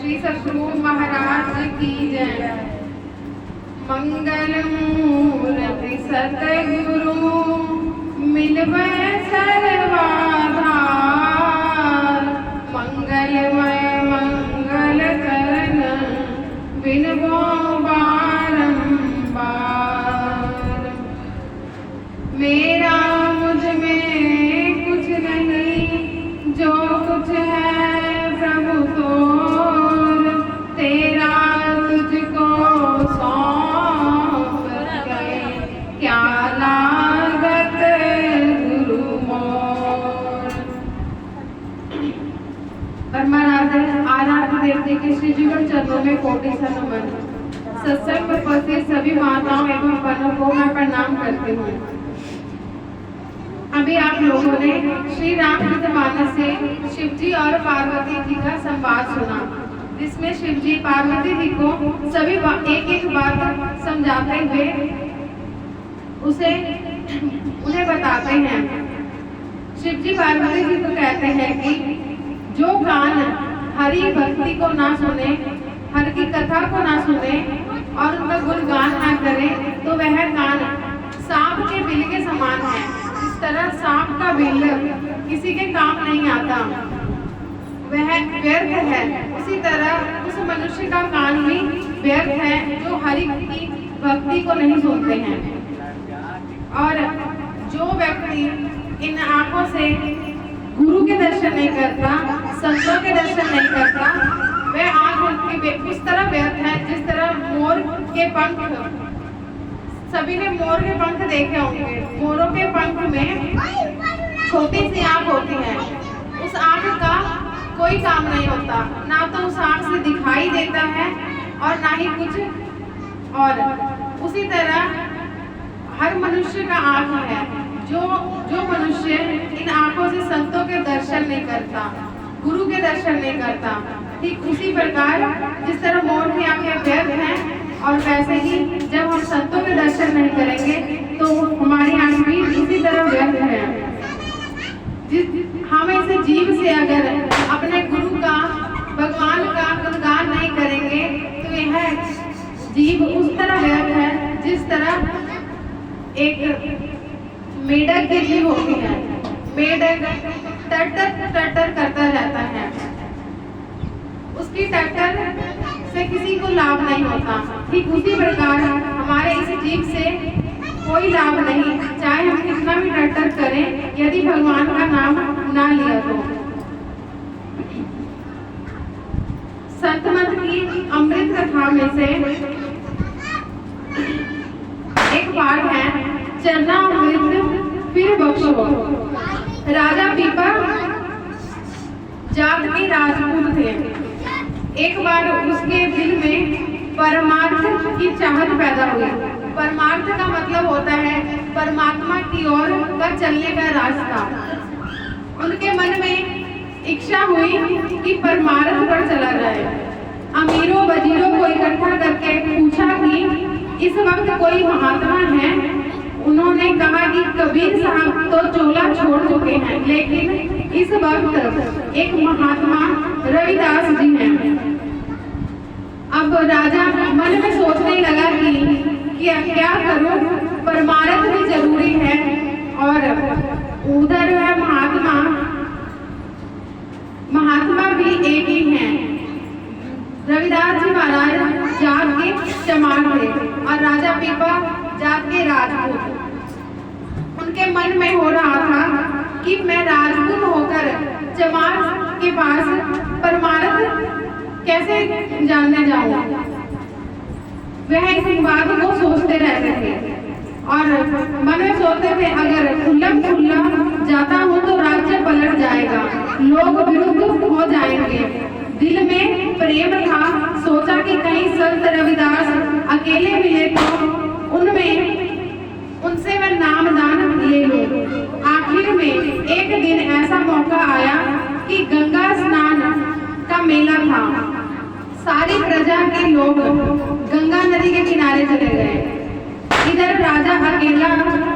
श्री सद्गुरु महाराज की जय। मंगल मूर्ति सतगुरु मिलबै सर्वाधार, मंगलमय मंगल करन बिनबो बारंबार। मेरा मुझ में कुछ नहीं, जो कुछ है प्रभु तोर, तेरा तुझको सौंप गए, क्या लागत गुरु मोर। आराध्य देवते के श्री जीवन चरणों में कोटि नमन। सत्संग में उपस्थित सभी माताओं एवं बहनों को मैं प्रणाम करती हूँ। अभी आप लोगों ने श्री रामचरितमानस से शिव जी और पार्वती जी का संवाद सुना, जिसमें शिव जी पार्वती जी को सभी एक एक बात समझाते हुए उन्हें बताते हैं। शिव जी पार्वती जी को कहते हैं कि जो कान हरि भक्ति को ना सुने, हरि की कथा को ना सुने और उनका गुणगान ना करे, तो वह कान सांप के बिल के समान है। इस तरह सांप का बिल किसी के काम नहीं आता, वह व्यर्थ है। उसी तरह उस मनुष्य का कान भी व्यर्थ है जो हरि की भक्ति को नहीं सुनते हैं। और जो व्यक्ति इन आंखों से गुरु के दर्शन नहीं करता, संतों के दर्शन नहीं करता, वह आंख उनकी उस तरह व्यर्थ है जिस तरह मोर के पंख, सभी ने मोर के पंख देखे होंगे। मोरों के पंख में छोटी सी आंख होती है, उस आंख का कोई काम नहीं होता, ना तो उस आंख से दिखाई देता है और ना ही कुछ और। उसी तरह हर मनुष्य का आंख है, जो मनुष्य इन आंखों से संतों के दर्शन नहीं करता, गुरु के दर्शन नहीं करता, ठीक उसी प्रकार जिस तरह मोर की आंखें व्यर्थ हैं, और वैसे ही जब हम संतों के दर्शन नहीं करेंगे तो हमारी आंख भी इसी तरह व्यर्थ है। हम ऐसे जीव से अगर अपने गुरु का, भगवान का गुणगान नहीं करेंगे तो यह जीव उस तरह व्यर्थ है जिस तरह एक मेढक की जीव होती है। मेढक टटर करता रहता है, उसकी टटर से किसी को लाभ नहीं होता। ठीक उसी प्रकार हमारे इस जीव से कोई लाभ नहीं, चाहे हम कितना भी टटर करें, यदि भगवान का नाम ना लिया तो। संत मत की अमृत कथा में से एक पाठ है, चरना अमृत फिर बख्शो। राजा पीपा जात के राजपूत थे। एक बार उसके दिल में परमार्थ की चाहत पैदा हुई। परमार्थ का मतलब होता है परमात्मा की ओर का चलने का रास्ता। उनके मन में इच्छा हुई कि परमार्थ पर चला जाए। अमीरों वजीरों को इकट्ठा करके पूछा कि इस वक्त कोई महात्मा है। उन्होंने कहा कि कबीर साहब तो चोला छोड़ चुके हैं, लेकिन इस वक्त एक महात्मा रविदास जी हैं। अब राजा मन में सोचने लगा कि क्या करूं, परमार्थ भी जरूरी है और उधर वह महात्मा भी एक ही हैं। रविदास जी महाराज जात के चमार थे और राजा पीपा जात के राजपूत। उनके मन में हो रहा था कि मैं राजपूत होकर चमार के पास परमार्थ कैसे जानने जाऊं। वह इस बात को सोचते रहते थे और मन में सोचते थे, अगर खुल्ला जाता हूं तो राज्य पलट जाएगा, लोग विरुद्ध हो जाएंगे। दिल में प्रेम था, सोचा कि कहीं संत रविदास अकेले मिले तो उनसे मैं नामदान ले लूं। आखिर में एक दिन ऐसा मौका आया कि गंगा स्नान का मेला था। सारी प्रजा के लोग गंगा नदी के किनारे चले गए। इधर राजा अकेला,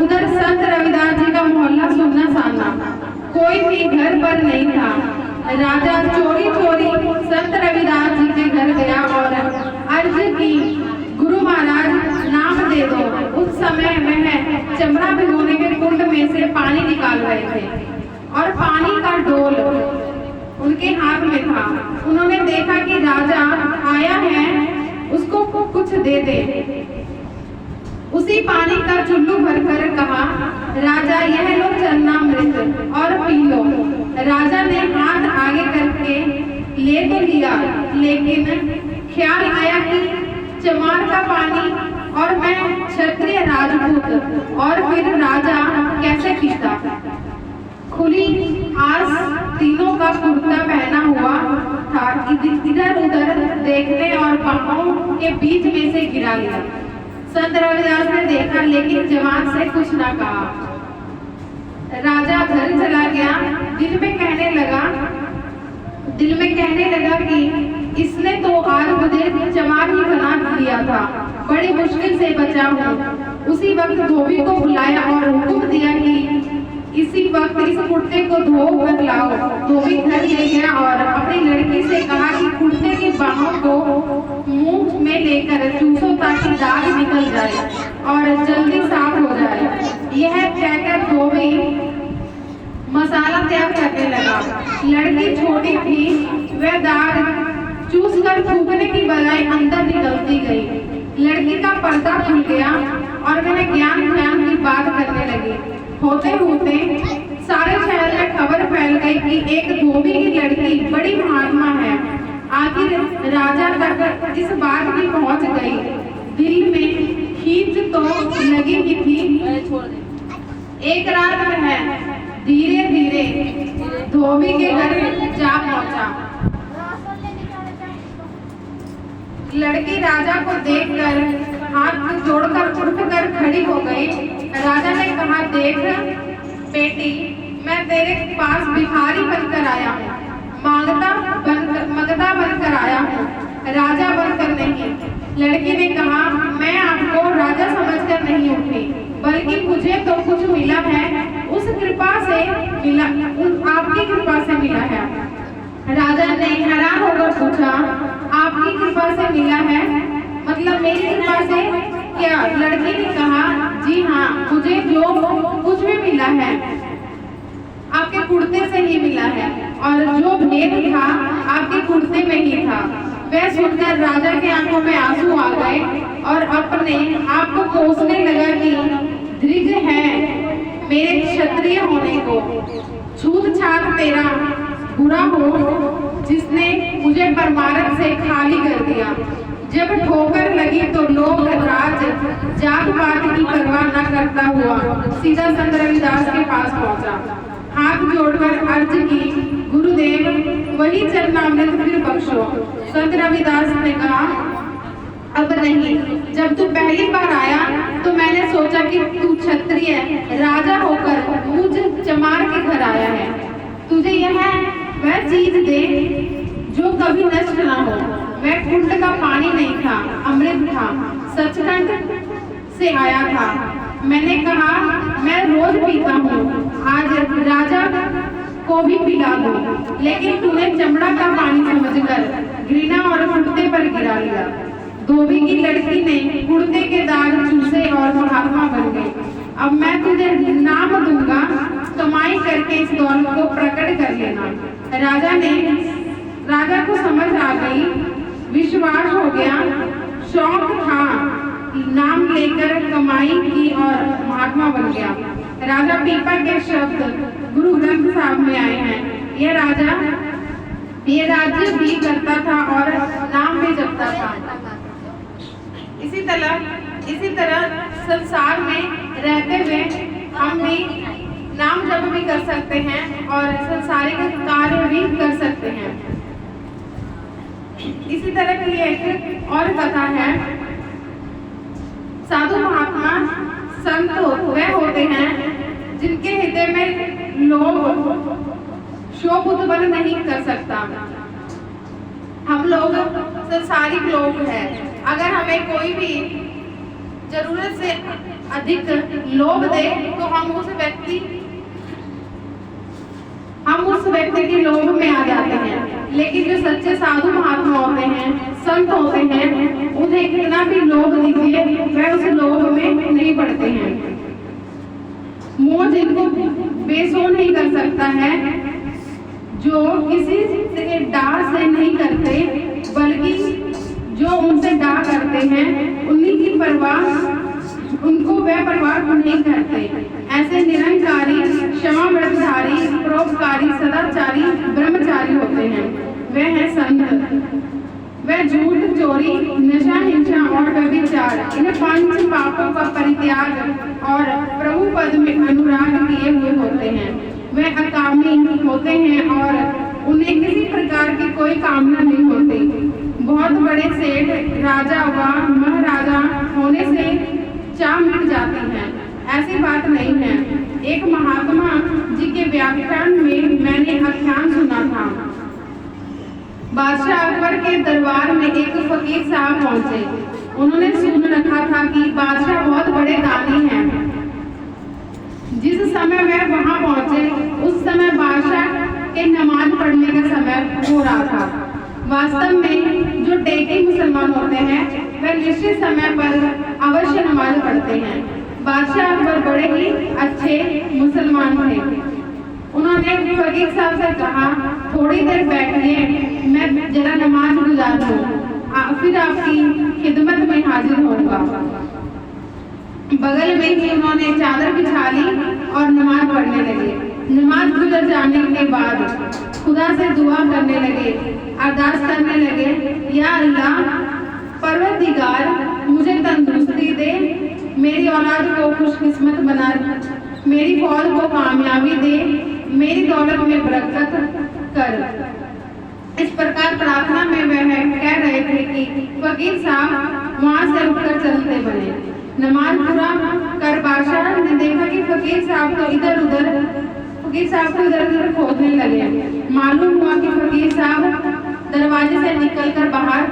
उधर संत रविदास जी का मोहल्ला सुनना साना, कोई भी घर पर नहीं था। राजा चोरी चोरी संत रविदास जी के निकाल रहे थे और पानी का डोल उनके हाथ में था। उन्होंने देखा कि राजा आया है, उसको कुछ दे दे। उसी पानी का चुल्लू भरकर कहा, राजा यह लो चरणामृत और पी लो। राजा ने हाथ आगे करके ले तो लिया, लेकिन ख्याल आया कि चमार का पानी और मैं क्षत्रिय राजपूत, और फिर राजा कैसे पीता। खुली आस तीनों का कुर्ता पहना हुआ था, इधर उधर देखने और बाहों के बीच में से गिरा गया। संत रविदास ने देखा, लेकिन जवान से कुछ ना कहा। राजा घर चला गया। दिल में कहने लगा कि इसने तो आज मुझे चमार ही बना दिया था, बड़ी मुश्किल से बचा हूँ। उसी वक्त धोबी को बुलाया और हुक्म दिया कि इसी वक्त इस कुर्ते को धो कर लाओ। धोबी घर ले गया और अपनी लड़की से कहा कि कुर्ते की बाहों को मुंह में लेकर चूसो ताकि दाग निकल जाए और जल्दी साफ हो जाए। यह कहकर धोबी मसाला तैयार करने लगा। लड़की छोटी थी, वह दाग चूस कर थूकने की बजाय अंदर निकलती गई। लड़की का पर्दा खुल गया और वह ज्ञान की बात करने लगी। होते होते सारे शहर में खबर फैल गई कि एक धोबी की लड़की बड़ी महात्मा है। आखिर राजा तक इस बात की पहुंच गई। दिल में खींच तो लगी ही थी। एक रात वह धीरे धीरे धोबी के घर जा पहुंचा। लड़की राजा को देखकर हाथ जोड़कर उठकर खड़ी हो गई। राजा ने कहा, देख बेटी, मैं तेरे पास भिखारी बनकर आया हूँ, मंगता बनकर आया हूँ, राजा बनकर नहीं। लड़की ने कहा, मैं आपको राजा समझकर नहीं उठी, बल्कि मुझे तो कुछ मिला है, उस कृपा से मिला, आपकी कृपा से मिला है। राजा ने हैरान होकर पूछा, आपकी कृपा से मिला है, मतलब मेरी कृपा से क्या? लड़की ने कहा, जी हाँ, मुझे जो कुछ भी मिला है आपके कुर्ते से ही मिला है, और जो भेद था आपके कुर्ते में ही था। वह सुनकर राजा के आंखों में आंसू आ गए और अपने आप को कोसने लगा कि धृज है मेरे क्षत्रिय होने को, छूत छात तेरा बुरा हो जिसने मुझे परमारथ से खाली कर दिया। जब ठोकर लगी तो लोग राज जात पात की परवाह न करता हुआ सीधा संत रविदास के पास पहुंचा। हाथ जोड़कर अर्ज की, गुरुदेव वही चरणामृत फिर बख्शो। संत रविदास ने कहा, अब नहीं, जब तू पहली बार आया तो मैंने सोचा कि तू क्षत्रिय राजा होकर मुझ चमार के घर आया है, तुझे यह वह चीज दे जो कभी नष्ट ना हो। वह कुंड का पानी नहीं था, अमृत था, सचखंड से आया था। मैंने कहा, मैं रोज पीता हूँ, आज राजा को भी पिला दूं, लेकिन तूने चमड़ा का पानी समझकर घृणा और कुर्ते पर गिरा लिया। धोबी की लड़की ने कुर्ते के दाग चूसे और महात्मा बन गई। अब मैं तुझे नाम दूंगा, कमाई करके इस दौलत को प्रकट कर लेना। राजा को समझ आ गई, विश्वास हो गया, शौक था, नाम लेकर कमाई की और महात्मा बन गया। राजा पीपा के शब्द गुरु ग्रंथ साहब में आए हैं। ये राज्य भी करता था और नाम भी जपता था। इसी तरह संसार में रहते हुए हम भी नाम जप भी कर सकते हैं और संसारिक कार्य भी कर सकते हैं। इसी तरह की एक और कथा है। साधु महात्मा संत वह होते हैं जिनके हृदय में लोभ शोभ उत्पन्न नहीं कर सकता। हम लोग संसारिक लोग हैं। अगर हमें कोई भी जरूरत से अधिक लोभ दे तो हम उस व्यक्ति के लोभ में आ जाते हैं। लेकिन जो सच्चे साधु महात्मा होते हैं, संत होते हैं, उन्हें कितना भी लोभ दीजिए वह उस लोभ में नहीं पड़ते हैं। मोह जिनको वे सो नहीं कर सकता है जो किसी से डाह से नहीं करते, बल्कि जो उनसे डाह करते हैं उन्हीं की परवाह, उनको वह परवाह नहीं करते। ऐसे निरंकारी, क्षमा व्रतधारी, परोपकारी, सदाचारी, ब्रह्मचारी होते हैं। वे हैं संत। वह झूठ, चोरी, नशा, हिंसा और व्यभिचार, इन 5 पापों का परित्याग और प्रभु पद में अनुराग किए हुए होते हैं। वे अकामी होते हैं और उन्हें किसी प्रकार की कोई कामना नहीं होती। बहुत बड़े सेठ, राजा व महाराजा होने से चाह मिट जाती है, ऐसी बात नहीं है। एक महात्मा जी के व्याख्यान में मैंने आख्यान सुना था। बादशाह अकबर के दरबार में एक फकीर साहब पहुंचे। उन्होंने सुन रखा था कि बादशाह बहुत बड़े दानी हैं। जिस समय वह वहां पहुंचे उस समय बादशाह के नमाज पढ़ने का समय हो रहा था। वास्तव में जो टेकी मुसलमान होते हैं वह निश्चित समय पर अवश्य नमाज पढ़ते हैं। बादशाह अकबर बड़े ही अच्छे मुसलमान थे। उन्होंने फकीर साहब से कहा, थोड़ी देर बैठिए, मैं जरा नमाज गुजार दूं, फिर आपकी खिदमत में हाजिर होऊंगा। बगल में ही उन्होंने चादर बिछा ली और नमाज पढ़ने लगे। नमाज गुजर जाने के बाद खुदा से दुआ करने लगे, अरदास करने लगे, या अल्लाह परवरदिगार मुझे तंदुरुस्ती दे, मेरी औलाद को खुशकिस्मत बना, मेरी फौज को कामयाबी दे, मेरी दौलत में बरकत कर। इस प्रकार प्रार्थना में वह कह रहे थे कि फकीर साहब वहां से उठकर चलते बने। नमाज पूरा कर बादशाह ने देखा कि फकीर साहब को इधर उधर खोजने लगे। मालूम हुआ कि फकीर साहब दरवाजे से निकलकर बाहर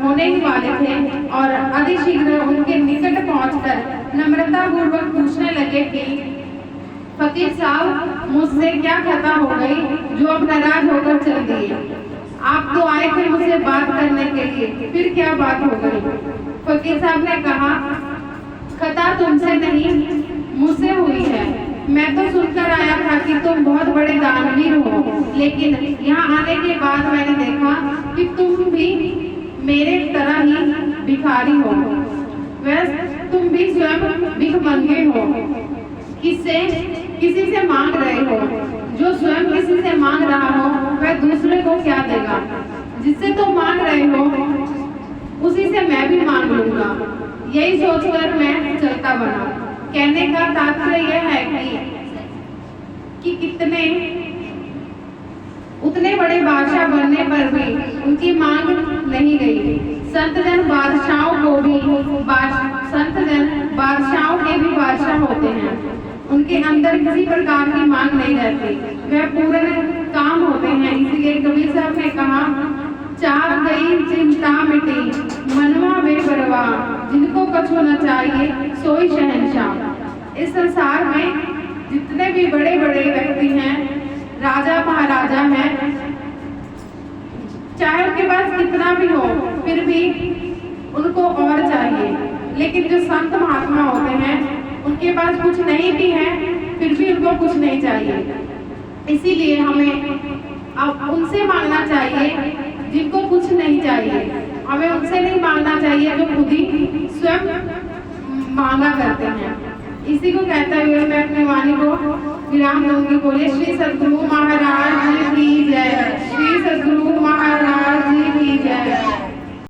होने ही वाले थे और अतिशीघ्र उनके निकट पहुंचकर नम्रता पूर्वक पूछने लगे कि फकीर साहब, मुझसे क्या खता हो गई जो अब नाराज होकर चल दिए? आप तो आए थे मुझसे बात करने के लिए, फिर क्या बात हो गई? फकीर साहब ने कहा, खता तुमसे नहीं मुझसे हुई है। मैं तो सुनकर आया था कि तुम बहुत बड़े दानवीर हो, लेकिन यहाँ आने के बाद मैंने देखा कि तुम भी मेरे तरह ही भिखारी हो। वैसे तुम भी स्वयं भिखमंगे हो, किसी से मांग रहे हो। जो स्वयं किसी से मांग रहा हो वह दूसरे को क्या देगा? जिससे तुम मांग रहे हो उसी से मैं भी मांग लूंगा। यही सोचकर मैं चलता बना। कहने का तात्पर्य यह है कि उतने बड़े बादशाह बनने पर भी उनकी मांग नहीं गई। संत जन बादशाहों के भी बादशाह होते हैं। उनके अंदर किसी प्रकार की मांग नहीं रहती, वह पूर्ण काम होते हैं। इसलिए कबीर साहब ने कहा, चाह गई चिंता मिटी, मनवा बेपरवाह, जिनको कछु न चाहिए सोई शहंशाह। इस संसार में जितने भी बड़े बड़े व्यक्ति हैं, राजा महाराजा हैं, चाहे उनके पास कितना भी हो फिर भी उनको और चाहिए। लेकिन जो संत महात्मा होते हैं उनके पास कुछ नहीं भी है फिर भी उनको कुछ नहीं चाहिए। इसीलिए हमें अब उनसे मांगना चाहिए जिनको कुछ नहीं चाहिए। हमें उनसे नहीं मांगना चाहिए जो खुद ही स्वयं मांगा करते हैं। इसी को कहते हुए मैं अपनी वाणी को विराम दूंगी। बोले श्री सद्गुरु महाराज जी की